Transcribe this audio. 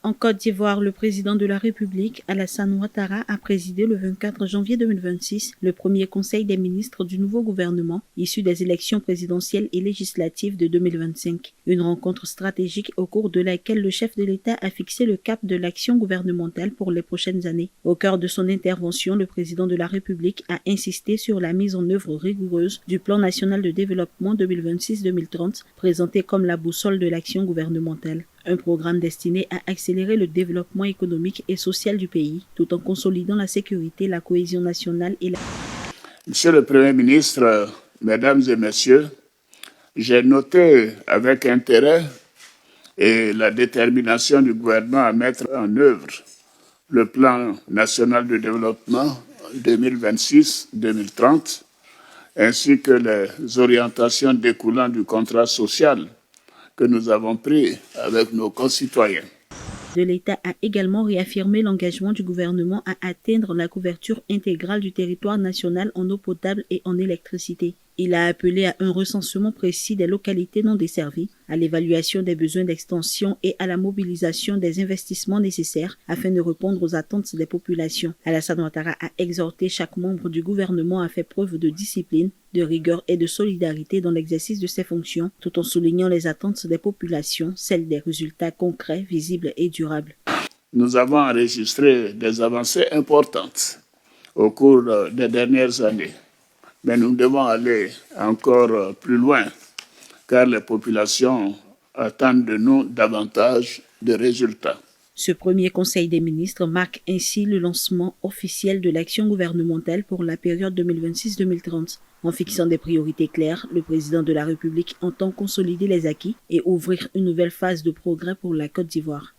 En Côte d'Ivoire, le président de la République, Alassane Ouattara, a présidé le 24 janvier 2026 le premier conseil des ministres du nouveau gouvernement issu des élections présidentielles et législatives de 2025. Une rencontre stratégique au cours de laquelle le chef de l'État a fixé le cap de l'action gouvernementale pour les prochaines années. Au cœur de son intervention, le président de la République a insisté sur la mise en œuvre rigoureuse du plan national de développement 2026-2030, présenté comme la boussole de l'action gouvernementale. Un programme destiné à accélérer le développement économique et social du pays, tout en consolidant la sécurité, la cohésion nationale et la... Monsieur le Premier ministre, Mesdames et Messieurs, j'ai noté avec intérêt la détermination du gouvernement à mettre en œuvre le plan national de développement 2026-2030, ainsi que les orientations découlant du contrat social que nous avons pris avec nos concitoyens. L'État a également réaffirmé l'engagement du gouvernement à atteindre la couverture intégrale du territoire national en eau potable et en électricité. Il a appelé à un recensement précis des localités non desservies, à l'évaluation des besoins d'extension et à la mobilisation des investissements nécessaires afin de répondre aux attentes des populations. Alassane Ouattara a exhorté chaque membre du gouvernement à faire preuve de discipline, de rigueur et de solidarité dans l'exercice de ses fonctions, tout en soulignant les attentes des populations, celles des résultats concrets, visibles et durables. Nous avons enregistré des avancées importantes au cours des dernières années. Mais nous devons aller encore plus loin, car les populations attendent de nous davantage de résultats. Ce premier conseil des ministres marque ainsi le lancement officiel de l'action gouvernementale pour la période 2026-2030. En fixant des priorités claires, le président de la République entend consolider les acquis et ouvrir une nouvelle phase de progrès pour la Côte d'Ivoire.